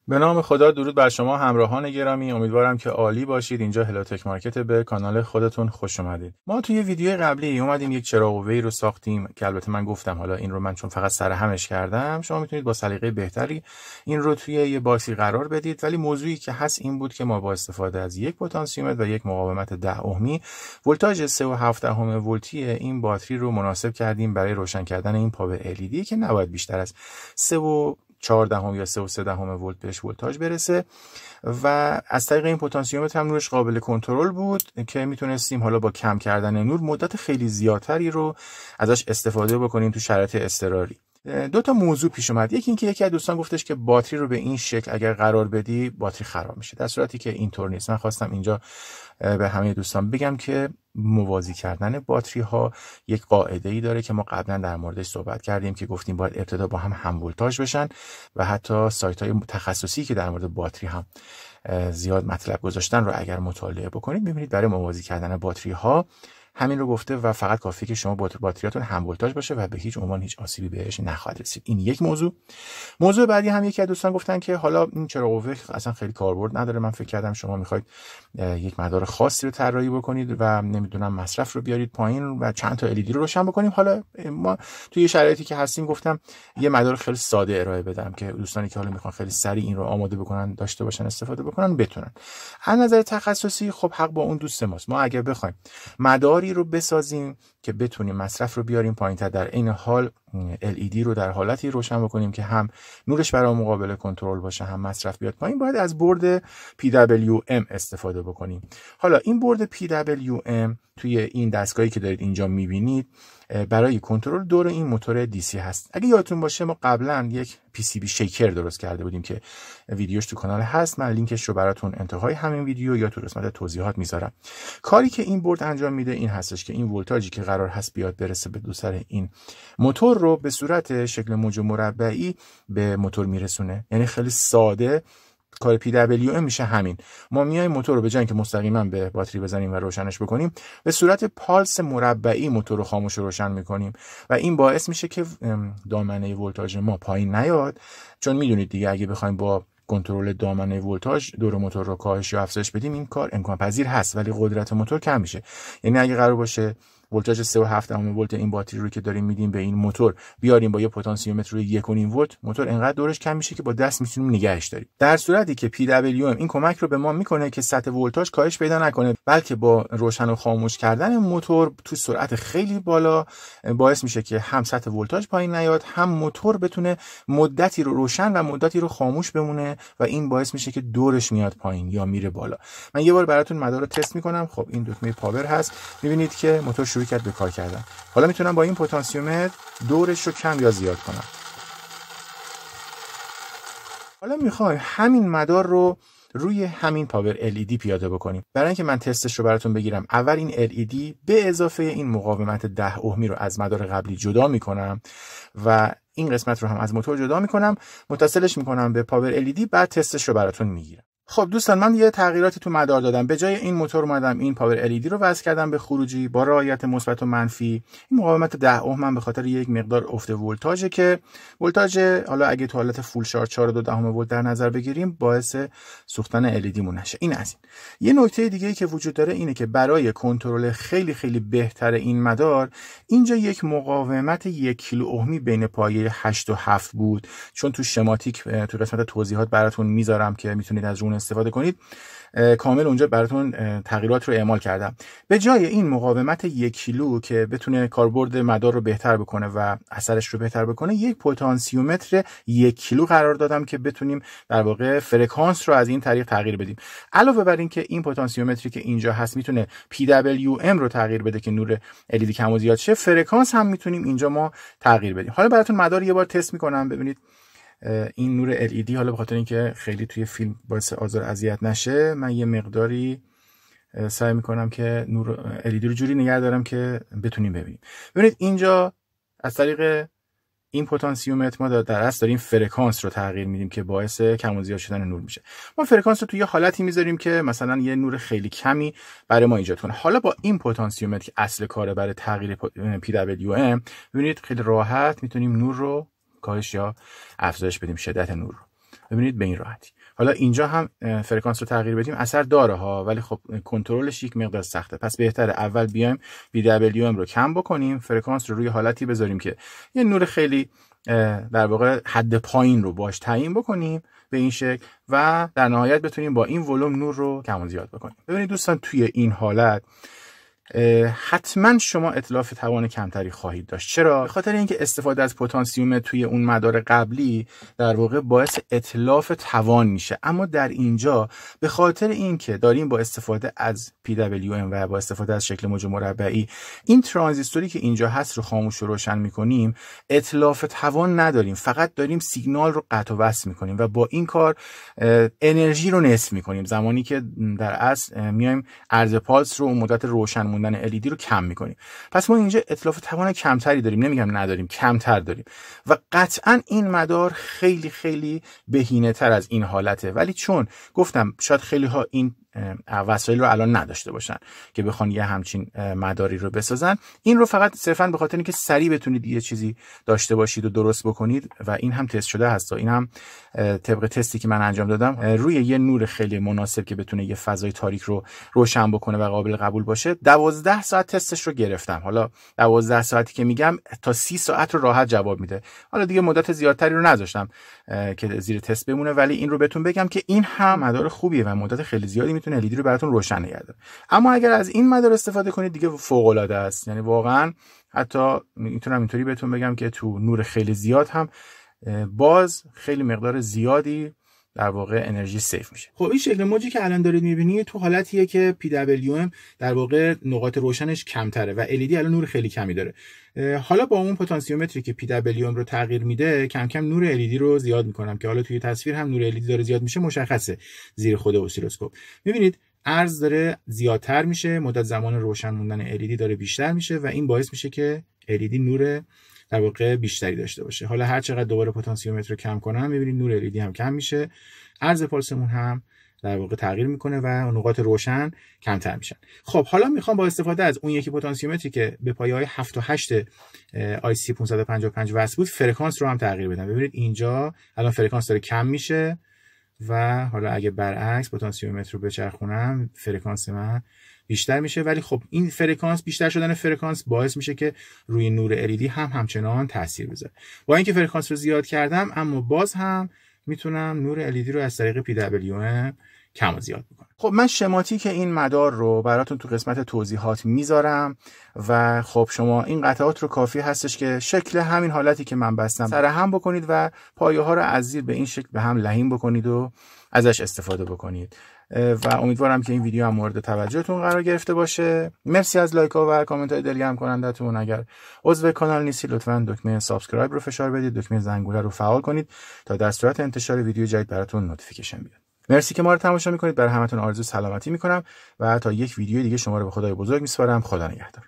به نام خدا، درود بر شما همراهان گرامی. امیدوارم که عالی باشید. اینجا هلاتک مارکت، به کانال خودتون خوش اومدید. ما توی ویدیو قبلی اومدیم یک چراغ قوه‌ای رو ساختیم که البته من گفتم حالا این رو من چون فقط سرهمش کردم، شما میتونید با سلیقه بهتری این رو توی یه باکسی قرار بدید. ولی موضوعی که هست این بود که ما با استفاده از یک پتانسیومتر و یک مقاومت 10 ohمی ولتاژ 3.7 ولتی این باتری رو مناسب کردیم برای روشن کردن این پاور LED که نباید بیشتر از 3.4 یا 3.3 ولت بهش ولتاژ برسه و از طریق این پتانسیومتر هم نورش قابل کنترل بود که میتونستیم حالا با کم کردن نور مدت خیلی زیادتری رو ازش استفاده بکنیم تو شرایط اضطراری. دو تا موضوع پیش اومد. یکی اینکه یکی از دوستان گفتش که باتری رو به این شکل اگر قرار بدی باتری خراب میشه، در صورتی که اینطور نیست. من خواستم اینجا به همه دوستان بگم که موازی کردن باتری ها یک قاعده ای داره که ما قبلا در موردش صحبت کردیم که گفتیم باید ابتدا با هم ولتاژ بشن و حتی سایت های تخصصی که در مورد باتری هم زیاد مطلب گذاشتن رو اگر مطالعه بکنید میبینید برای موازی کردن باتری ها همین رو گفته و فقط کافیه که شما باتریاتون هم ولتاژ باشه و به هیچ عنوان هیچ آسیبی بهش نخواهد رسید. این یک موضوع بعدی هم یکی از دوستان گفتن که حالا این چراغ قوه اصلا خیلی کاربرد نداره. من فکر کردم شما میخواید یک مدار خاصی رو طراحی بکنید و نمیدونم مصرف رو بیارید پایین و چند تا LED رو روشن بکنیم. حالا ما توی شرایطی که هستیم گفتم یه مدار خیلی ساده ارائه بدم که دوستانی که حالا میخوان خیلی سریع این رو آماده بکنن، داشته باشن، استفاده بکنن، بتونن. از نظر تخصصی خب حق با اون دوست ماست. ما اگه بخوایم مداری رو بسازیم که بتونیم مصرف رو بیاریم پایین‌تر، در این حال LED رو در حالتی روشن بکنیم که هم نورش برای مقابل کنترل باشه هم مصرف بیاد پایین، باید از برد PWM استفاده بکنیم. حالا این برد PWM توی این دستگاهی که دارید اینجا میبینید برای کنترل دور این موتور DC هست. اگه یادتون باشه ما قبلا یک PCB شیکر درست کرده بودیم که ویدیوش تو کانال هست. من لینکش رو براتون انتهای همین ویدیو یا تو قسمت توضیحات میذارم. کاری که این برد انجام میده این هستش که این ولتاژی که قرار هست بیاد برسه به دو سر این موتور رو به صورت شکل موج مربعی به موتور میرسونه. یعنی خیلی ساده کار PWM میشه همین. ما میایم موتور رو به جای اینکه مستقیما به باتری بزنیم و روشنش بکنیم، به صورت پالس مربعی موتور رو خاموش و روشن میکنیم و این باعث میشه که دامنه ولتاژ ما پایین نیاد. چون میدونید دیگه اگه بخوایم با کنترل دامنه ولتاژ دور موتور رو کاهش یا افزایش بدیم این کار امکان پذیر هست ولی قدرت موتور کم میشه. یعنی اگه قرار باشه ولتاژ 3.7 ولت این باتری رو که داریم میدیم به این موتور بیاریم با یه پتانسیومتر روی 1.5 ولت، موتور انقدر دورش کم میشه که با دست میتونیم نگهش داریم. در صورتی که PWM این کمک رو به ما میکنه که سطح ولتاژ کاهش پیدا نکنه، بلکه با روشن و خاموش کردن موتور تو سرعت خیلی بالا باعث میشه که هم سطح ولتاژ پایین نیاد، هم موتور بتونه مدتی رو روشن و مدتی رو خاموش بمونه و این باعث میشه که دورش میاد پایین یا میره بالا. من یه بار براتون مدار رو تست میکنم. خب این دکمه پاور هست، میبینید که موتور شروع کرد به کار کردن. حالا میتونم با این پتانسیومتر دورش رو کم یا زیاد کنم. حالا میخوایم همین مدار رو روی همین پاور LED پیاده بکنیم. برای اینکه من تستش رو براتون بگیرم، اول این LED به اضافه این مقاومت 10 ohمی رو از مدار قبلی جدا میکنم و این قسمت رو هم از موتور جدا میکنم، متصلش میکنم به پاور LED، بعد تستش رو براتون میگیرم. خب دوستان، من یه تغییراتی تو مدار دادم. به جای این موتور اومدم این پاور LED رو وصل کردم به خروجی با رعایت مثبت و منفی. این مقاومت 10 ohm من به خاطر یک مقدار افت ولتاژه که ولتاژ حالا اگه تو حالت فول شارژ 4.2 ولت در نظر بگیریم باعث سوختن LED مون نشه. این از این. یه نکته دیگه‌ای که وجود داره اینه که برای کنترل خیلی خیلی بهتر این مدار اینجا یک مقاومت 1 کیلو اوهمی بین پایه 8 و 7 بود. چون تو شماتیک تو قسمت توضیحات براتون میذارم که میتونید از اون استفاده کنید، کامل اونجا براتون تغییرات رو اعمال کردم. به جای این مقاومت 1 کیلو که بتونه کاربرد مدار رو بهتر بکنه و اثرش رو بهتر بکنه، یک پتانسیومتر 1 کیلو قرار دادم که بتونیم در واقع فرکانس رو از این طریق تغییر بدیم. علاوه بر این که این پتانسیومتری که اینجا هست میتونه PWM رو تغییر بده که نور LED کم و زیاد شه، فرکانس هم میتونیم اینجا ما تغییر بدیم. حالا براتون مدار یه بار تست میکنم ببینید. این نور LED حالا به خاطر اینکه خیلی توی فیلم باعث آزار اذیت نشه، من یه مقداری سعی میکنم که نور LED رو جوری نگه دارم که بتونیم ببینیم. ببینید اینجا از طریق این پتانسیومتر ما در اصل داریم فرکانس رو تغییر میدیم که باعث کم و زیاد شدن نور میشه. ما فرکانس رو توی یه حالتی میذاریم که مثلا یه نور خیلی کمی برای ما ایجاد کنه. حالا با این پتانسیومتر که اصل کاره برای تغییر PWM، ببینید خیلی راحت میتونیم نور رو کاهش یا افزایش بدیم، شدت نور رو. ببینید به این راحتی. حالا اینجا هم فرکانس رو تغییر بدیم اثر داره ها، ولی خب کنترلش یک مقدار سخته. پس بهتره اول بیایم BWM رو کم بکنیم، فرکانس رو روی حالتی بذاریم که یه نور خیلی در واقع حد پایین رو باش تعیین بکنیم به این شکل و در نهایت بتونیم با این ولوم نور رو کم و زیاد بکنیم. ببینید دوستان توی این حالت حتما شما اتلاف توان کمتری خواهید داشت. چرا؟ به خاطر اینکه استفاده از پتانسیوم توی اون مدار قبلی در واقع باعث اتلاف توان میشه، اما در اینجا به خاطر اینکه داریم با استفاده از PWM و با استفاده از شکل موج مربعی این ترانزیستوری که اینجا هست رو خاموش و روشن میکنیم، اتلاف توان نداریم، فقط داریم سیگنال رو قطع و وصل میکنیم و با این کار انرژی رو نصف میکنیم، زمانی که در اصل میایم عرض پالس رو مدت روشن موندن LED رو کم میکنیم. پس ما اینجا اتلاف توان کمتری داریم، نمیگم نداریم، کمتر داریم و قطعا این مدار خیلی خیلی بهینه تر از این حالته. ولی چون گفتم شاید خیلی ها این وسایل رو الان نداشته باشن که بخوان یه همچین مداری رو بسازن، این رو فقط صرفا به خاطر اینکه سریع بتونید یه چیزی داشته باشید و درست بکنید و این هم تست شده هست. این هم طبق تستی که من انجام دادم روی یه نور خیلی مناسب که بتونه یه فضای تاریک رو روشن بکنه و قابل قبول باشه 12 ساعت تستش رو گرفتم. حالا 12 ساعتی که میگم تا 30 ساعت رو راحت جواب میده. حالا دیگه مدت زیادتری رو نذاشتم که زیر تست بمونه، ولی این رو بهتون بگم که این هم مدار خوبیه و مدت خیلی زیادی میتونه LED رو براتون روشن نگه داره. اما اگر از این مدار استفاده کنید دیگه فوق العاده است. یعنی واقعا حتی میتونم اینطوری بهتون بگم که تو نور خیلی زیاد هم باز خیلی مقدار زیادی در واقع انرژی سیف میشه. خب این شکل موجی که الان دارید میبینید تو حالتیه که PWM در واقع نقاط روشنش کمتره و LED الان نور خیلی کمی داره. حالا با اون پتانسیومتری که PWM رو تغییر میده کم کم نور LED رو زیاد میکنم که حالا توی تصویر هم نور LED داره زیاد میشه، مشخصه زیر خود اسیلوسکوپ. میبینید عرض داره زیادتر میشه، مدت زمان روشن موندن LED داره بیشتر میشه و این باعث میشه که LED نور در واقع بیشتری داشته باشه. حالا هر چقدر دوباره پتانسیومتر رو کم کنم میبینید نور LED هم کم میشه، عرض پالسمون هم در واقع تغییر میکنه و نقاط روشن کمتر میشن. خب حالا میخوام با استفاده از اون یکی پتانسیومتری که به پایه‌های 7 و 8 IC 555 وصل بود فرکانس رو هم تغییر بدم. ببینید اینجا الان فرکانس داره کم میشه و حالا اگه برعکس پتانسیومتر رو بچرخونم فرکانس من بیشتر میشه. ولی خب این فرکانس، بیشتر شدن فرکانس باعث میشه که روی نور LED هم همچنان تاثیر بذاره. با اینکه فرکانس رو زیاد کردم اما باز هم میتونم نور LED رو از طریق PWM کم و زیاد بکنم. خب من شماتیک این مدار رو براتون تو قسمت توضیحات میذارم و خب شما این قطعات رو کافی هستش که شکل همین حالتی که من بستم سر هم بکنید و پایه ها رو از زیر به این شکل به هم لحیم بکنید و ازش استفاده بکنید و امیدوارم که این ویدیو هم مورد توجهتون قرار گرفته باشه. مرسی از لایک ها و کامنت های دلگرم کنندتون. اگر عضو کانال نیستی لطفاً دکمه سابسکرایب رو فشار بدید، دکمه زنگوله رو فعال کنید تا در صورت انتشار ویدیو جدید براتون نوتیفیکیشن بیاد. مرسی که ما رو تماشا میکنید. برای همتون آرزوی سلامتی میکنم و تا یک ویدیو دیگه شما رو به خدای بزرگ میسپارم. خدا نگهدار.